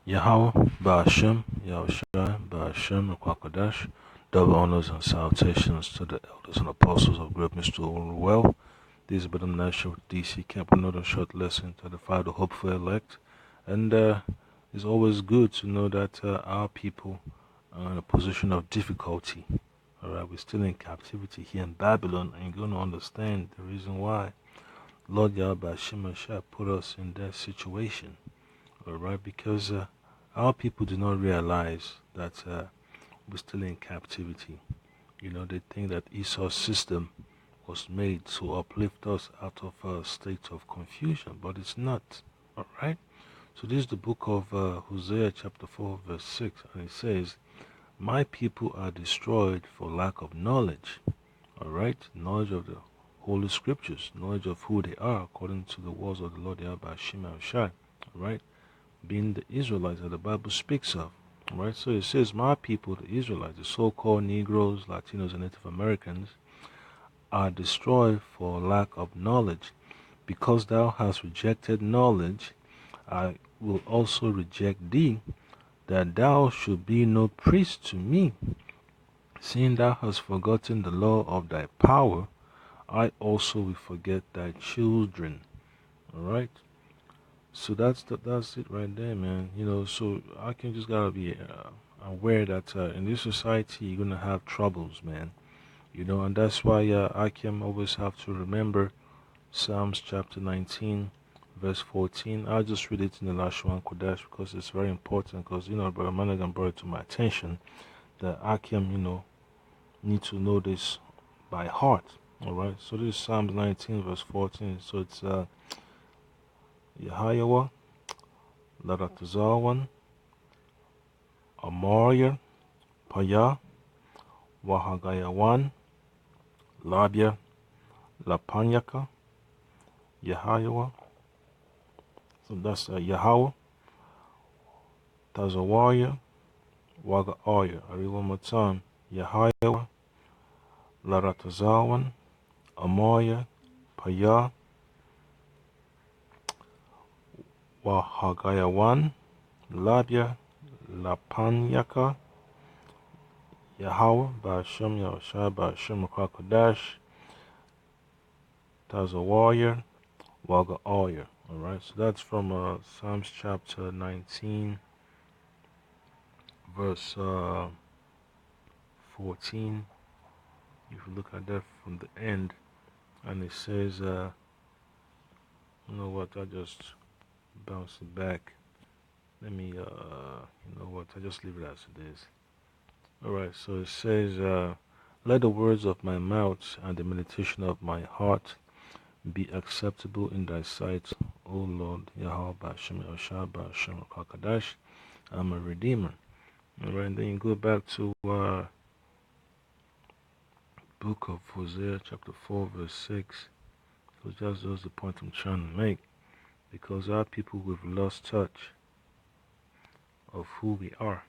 Yahweh, Ba'ashem, Yahushua, Ba'ashem, Kwakadash, double honors and salutations to the elders and apostles of great mystery well. This is Badam Nashua DC Camp, another short lesson to edify the hopeful elect. And it's always good to know that our people are in a position of difficulty. Alright, we're still in captivity here in Babylon, and you're going to understand the reason why Lord Yahweh Shemashah put us in that situation. Alright, because our people do not realize that we're still in captivity. You know, they think that Esau's system was made to uplift us out of a state of confusion, but it's not. Alright? So this is the book of Hosea chapter 4 verse 6, and it says, "My people are destroyed for lack of knowledge." Alright? Knowledge of the Holy Scriptures, knowledge of who they are according to the words of the Lord Yahweh Shema Shai. Alright? Being the Israelites that the Bible speaks of. Right? So it says, "My people, the Israelites, the so-called Negroes, Latinos, and Native Americans, are destroyed for lack of knowledge. Because thou hast rejected knowledge, I will also reject thee, that thou should be no priest to me. Seeing thou hast forgotten the law of thy power, I also will forget thy children." Alright? So that's it right there, man. You know, so I can just gotta be aware that in this society you're gonna have troubles, man. You know, and that's why I can always have to remember Psalms chapter 19, verse 14. I'll just read it in the last one, Kodash, because it's very important. Because Brother Managan brought it to my attention that I can, need to know this by heart. All right. So this is Psalms 19, verse 14. So it's Yahweh, Laratazawan, Amoria, Paya, Wahagayawan, Labia, Lapanyaka, Yahweh. So that's Yahweh, Tazawaya, Waga Oya. I read one more time. Yahweh, Laratazawan, Amoya, Paya, Wahagayawan, Labia, Lapanyaka, Yahweh, Ba'ashem, Yahushua, Ba'ashem, Kodash, Tazawaya, Waga Oya. Alright, so that's from Psalms chapter 19, verse 14. If you look at that from the end, and it says, you know what, I just bounce it back. Let me, you know what, I just leave it as it is. Alright, so it says, "Let the words of my mouth and the meditation of my heart be acceptable in thy sight, O Lord, Yahweh, Ba'ashem, Yahushua, Ba'ashem, Kakadash, I'm a Redeemer." Alright, and then you go back to book of Hosea chapter 4 verse 6, because that's the point I'm trying to make, because our people we've lost touch of who we are,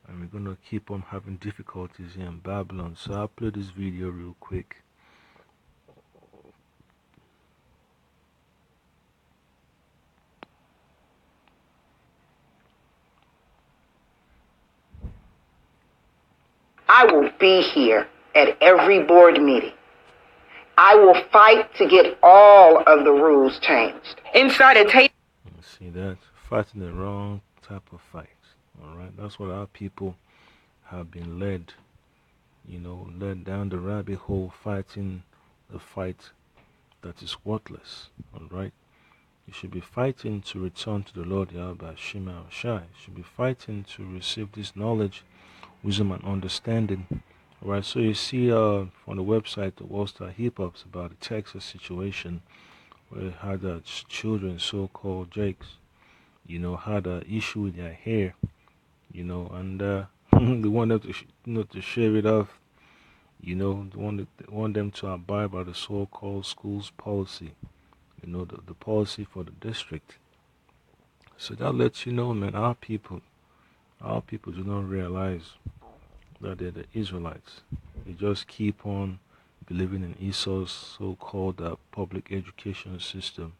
and we're gonna keep on having difficulties here in Babylon. So I'll play this video real quick. I will be here at every board meeting. I will fight to get all of the rules changed. Inside a table. See that? Fighting the wrong type of fight. Alright? That's what our people have been led down the rabbit hole, fighting the fight that is worthless. Alright? You should be fighting to return to the Lord Yahweh Shema Shai. You should be fighting to receive this knowledge, wisdom, and understanding. Alright, so you see on the website, the World Star Hip Hops, about the Texas situation where they had children, so-called Jakes, had an issue with their hair, and they wanted to shave it off, they want them to abide by the so-called schools policy, the policy for the district. So that lets you know, man, our people do not realize that they're the Israelites. They just keep on believing in Esau's so-called public education system,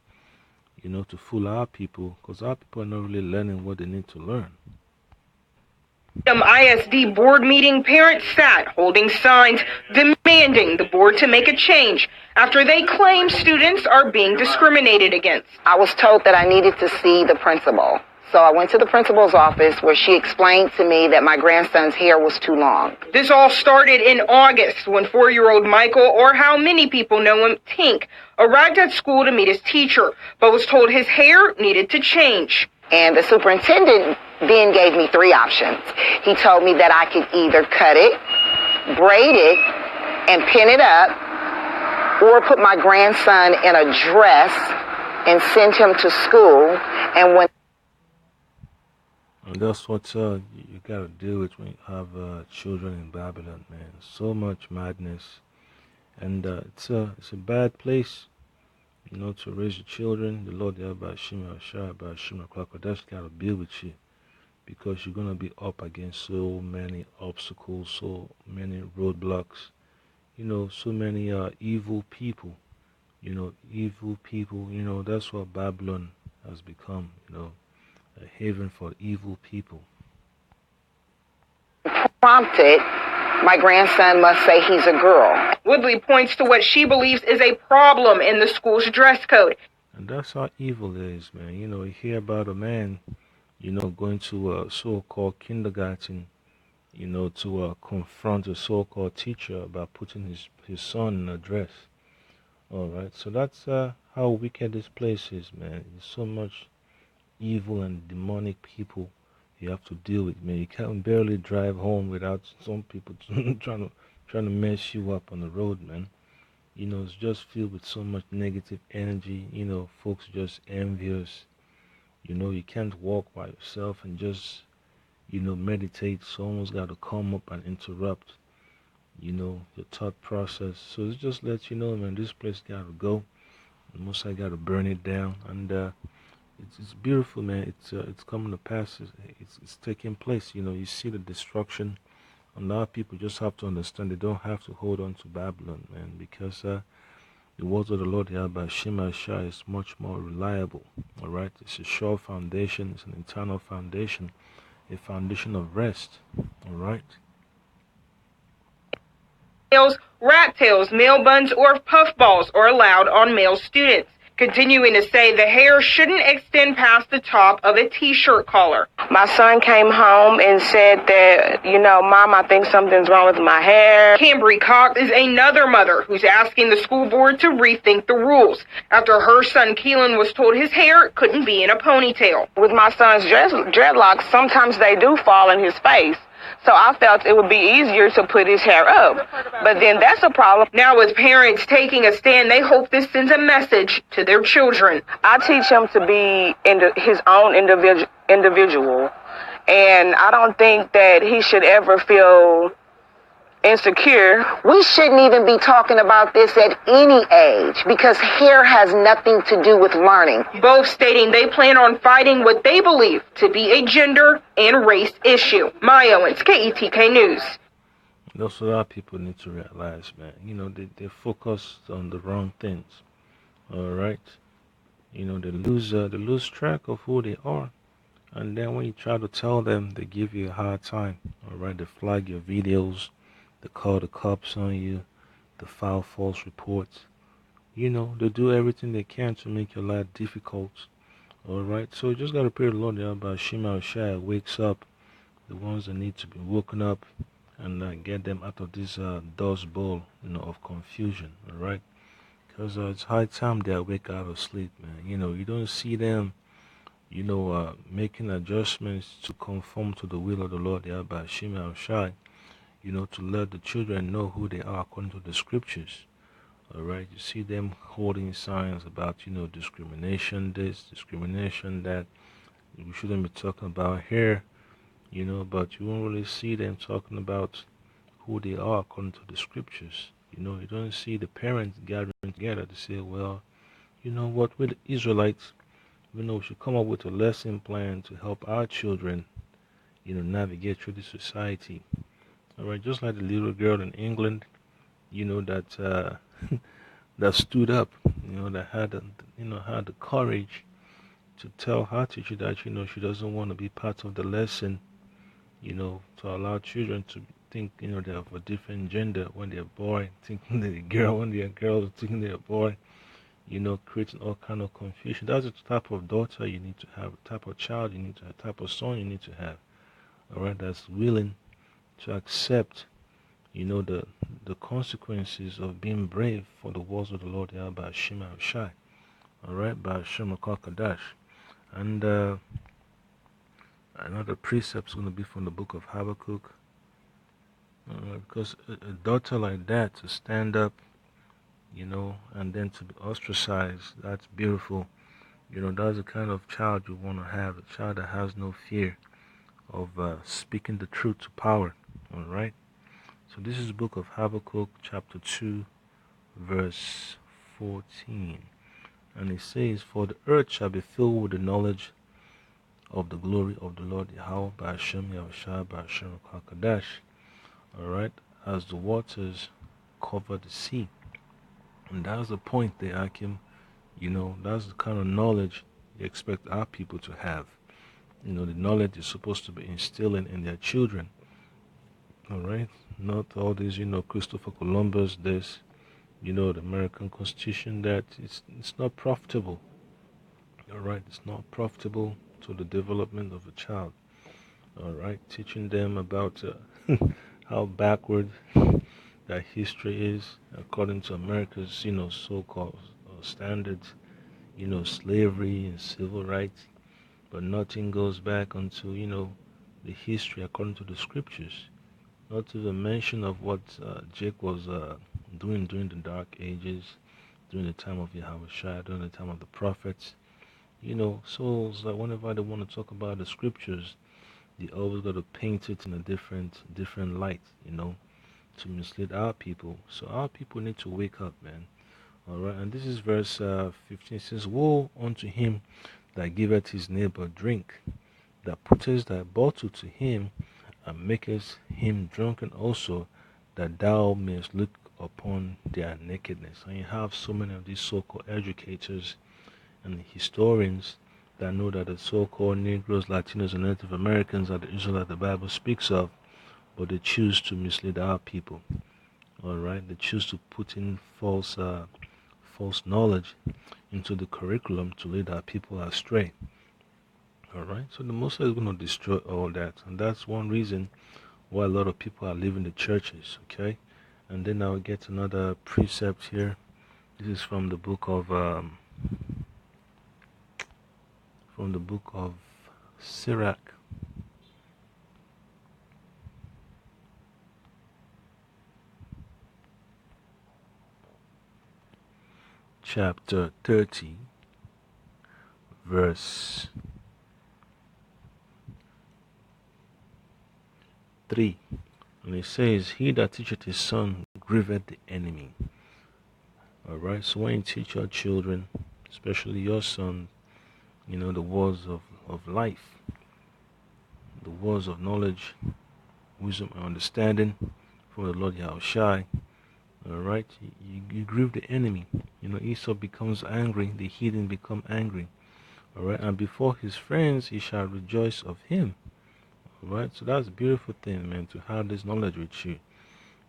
to fool our people, because our people are not really learning what they need to learn. ISD board meeting, parents sat holding signs demanding the board to make a change after they claim students are being discriminated against. I was told that I needed to see the principal. So I went to the principal's office where she explained to me that my grandson's hair was too long. This all started in August when 4-year-old Michael, or how many people know him, Tink, arrived at school to meet his teacher, but was told his hair needed to change. And the superintendent then gave me 3 options. He told me that I could either cut it, braid it, and pin it up, or put my grandson in a dress and send him to school. And that's what you gotta deal with when you have children in Babylon, man. So much madness, and it's a bad place, to raise your children. The Lord Yahweh Shema Shah Shema Klakodash gotta be with you, because you're gonna be up against so many obstacles, so many roadblocks, so many evil people. Evil people. That's what Babylon has become. A haven for evil people. Prompted, my grandson must say he's a girl. Woodley points to what she believes is a problem in the school's dress code. And that's how evil it is, man. You hear about a man, going to a so-called kindergarten, to confront a so-called teacher about putting his son in a dress. All right, so that's how wicked this place is, man. There's so much evil and demonic people you have to deal with, man. You can't barely drive home without some people trying to mess you up on the road, man. It's just filled with so much negative energy. Folks just envious. You can't walk by yourself and just meditate. Someone's got to come up and interrupt your thought process. So it just lets you know, man, this place got to go. The Most I got to burn it down, and it's beautiful, man. It's coming to pass. It's taking place. You see the destruction, and our people just have to understand they don't have to hold on to Babylon, man, because the words of the Lord Yahweh Shema Shah is much more reliable. All right, it's a sure foundation. It's an eternal foundation, a foundation of rest. All right. Rat tails, male buns, or puffballs are allowed on male students, continuing to say the hair shouldn't extend past the top of a t-shirt collar. My son came home and said that, Mom, I think something's wrong with my hair. Cambry Cox is another mother who's asking the school board to rethink the rules after her son Keelan was told his hair couldn't be in a ponytail. With my son's dreadlocks, sometimes they do fall in his face. So I felt it would be easier to put his hair up. But then that's a problem. Now with parents taking a stand, they hope this sends a message to their children. I teach him to be his own individual. And I don't think that he should ever feel insecure. We shouldn't even be talking about this at any age, because hair has nothing to do with learning. Both stating they plan on fighting what they believe to be a gender and race issue. Maya Owens, KETK News. That's what our people need to realize, man. They focus on the wrong things. All right. They lose track of who they are. And then when you try to tell them, they give you a hard time. All right. They flag your videos. They call the cops on you. They file false reports. They do everything they can to make your life difficult. All right. So you just got to pray the Lord about Shema Shai wakes up the ones that need to be woken up, and get them out of this dust bowl, of confusion. All right. Because it's high time they wake out of sleep, man. You don't see them, making adjustments to conform to the will of the Lord Yahweh Shema Shai. To let the children know who they are according to the scriptures. All right, you see them holding signs about, discrimination this, discrimination that. We shouldn't be talking about here, but you won't really see them talking about who they are according to the scriptures. You don't see the parents gathering together to say, well, you know what, we're the Israelites, we should come up with a lesson plan to help our children, navigate through this society. All right, just like the little girl in England, that that stood up, that had the courage to tell her teacher that, she doesn't want to be part of the lesson, to allow children to think, they're of a different gender when they're boy, thinking they're a girl when they're girls, thinking they're a boy, creating all kind of confusion. That's the type of daughter you need to have, the type of child you need to have, the type of son you need to have, all right, that's willing to accept, the consequences of being brave for the words of the Lord, by Shema Shai, all right, by Shema Kadash. And another precept is going to be from the book of Habakkuk, because a daughter like that to stand up, and then to be ostracized, that's beautiful. That's the kind of child you want to have, a child that has no fear of speaking the truth to power, all right? So this is the book of Habakkuk, chapter 2, verse 14. And it says, "For the earth shall be filled with the knowledge of the glory of the Lord Yahweh, by Hashem Yahushua, by Hashem HaKadosh." Alright, as the waters cover the sea. And that's the point there, Akim. That's the kind of knowledge you expect our people to have. The knowledge is supposed to be instilling in their children. Alright? Not all these, Christopher Columbus, this, the American Constitution, that it's not profitable. Alright, it's not profitable to the development of a child. Alright, teaching them about how backward that history is according to America's, so-called standards, slavery and civil rights, but nothing goes back onto, the history according to the scriptures. Not to the mention of what Jake was doing during the dark ages, during the time of Yahushua, during the time of the prophets. So it's like whenever they want to talk about the scriptures, they always got to paint it in a different light, to mislead our people. So our people need to wake up, man. Alright, and this is verse 15. It says, "Woe unto him that giveth his neighbor drink, that putteth thy bottle to him, and makest him drunken also, that thou mayest look upon their nakedness." And you have so many of these so-called educators and historians that know that the so-called Negroes, Latinos, and Native Americans are the Israelites the Bible speaks of, but they choose to mislead our people. Alright, they choose to put in false knowledge into the curriculum to lead our people astray. Alright, so the Most High is going to destroy all that, and that's one reason why a lot of people are leaving the churches, okay? And then I'll get another precept here. This is from the book of Sirach, chapter 30, verse 3. And it says, "He that teacheth his son grieveth the enemy." Alright, so when you teach your children, especially your son, the words of life, the words of knowledge, wisdom, and understanding from the Lord Yahushua, alright, you grieve the enemy. Esau becomes angry, the heathen become angry. Alright, and before his friends he shall rejoice of him. Alright, so that's a beautiful thing, man, to have this knowledge with you,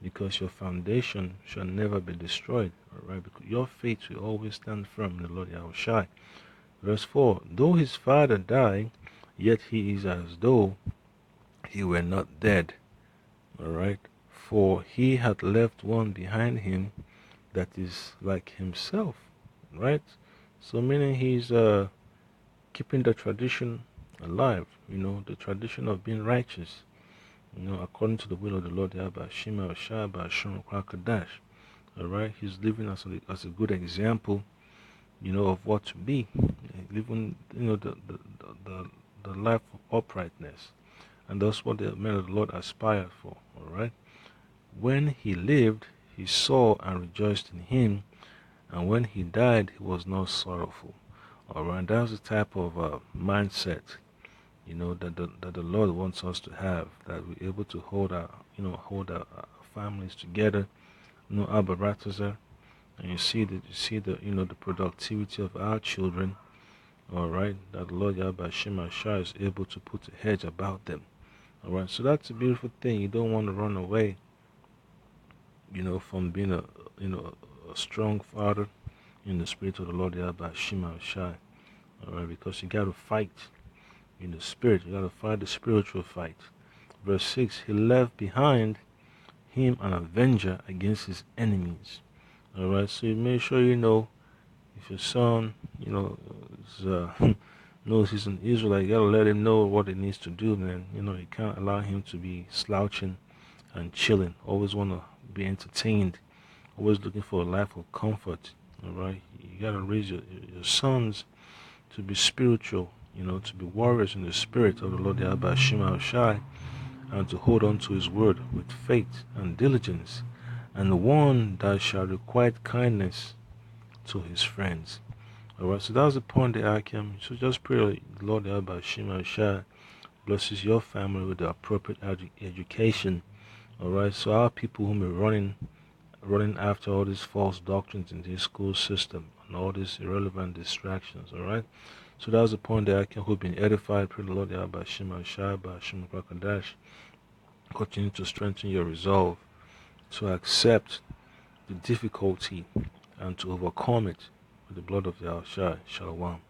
because your foundation shall never be destroyed. Alright, because your faith will always stand firm in the Lord Yahushua. Verse 4, "Though his father die, yet he is as though he were not dead." Alright, "For he hath left one behind him that is like himself." Right? So meaning he's keeping the tradition alive, the tradition of being righteous, according to the will of the Lord, Shema Shah, Hashem Kadash. Alright, he's living as a good example, of what to be, living, the life of uprightness, and that's what the men of the Lord aspire for. Alright, when he lived, he saw and rejoiced in him, and when he died, he was not sorrowful. Alright, that's the type of mindset, that the Lord wants us to have, that we're able to hold our families together. Abba Ratazar, and you see the productivity of our children. Alright, that the Lord Yahweh Shai is able to put a hedge about them. Alright, so that's a beautiful thing. You don't want to run away, from being a strong father in the spirit of the Lord Yahweh Shai. Alright, because you gotta fight in the spirit, you gotta fight the spiritual fight. Verse 6, he left behind him an avenger against his enemies. Alright, so you make sure if your son, is, knows he's an Israelite, you gotta let him know what he needs to do, man. You can't allow him to be slouching and chilling. Always wanna be entertained, always looking for a life of comfort. Alright, you gotta raise your sons to be spiritual, to be warriors in the spirit of the Lord Yahweh Shai, and to hold on to his word with faith and diligence, and one that shall requite kindness to his friends. Alright, so that's the point there, Akim. So just pray the Lord Yahweh Shai blesses your family with the appropriate education. Alright, so our people who are running after all these false doctrines in the school system and all these irrelevant distractions. Alright, so that's the point that I can hope been edified. Pray the Lord Yahweh Shai Ba'Shem Kwakadash continue to strengthen your resolve to accept the difficulty and to overcome it with the blood of Yahushua. Shalom.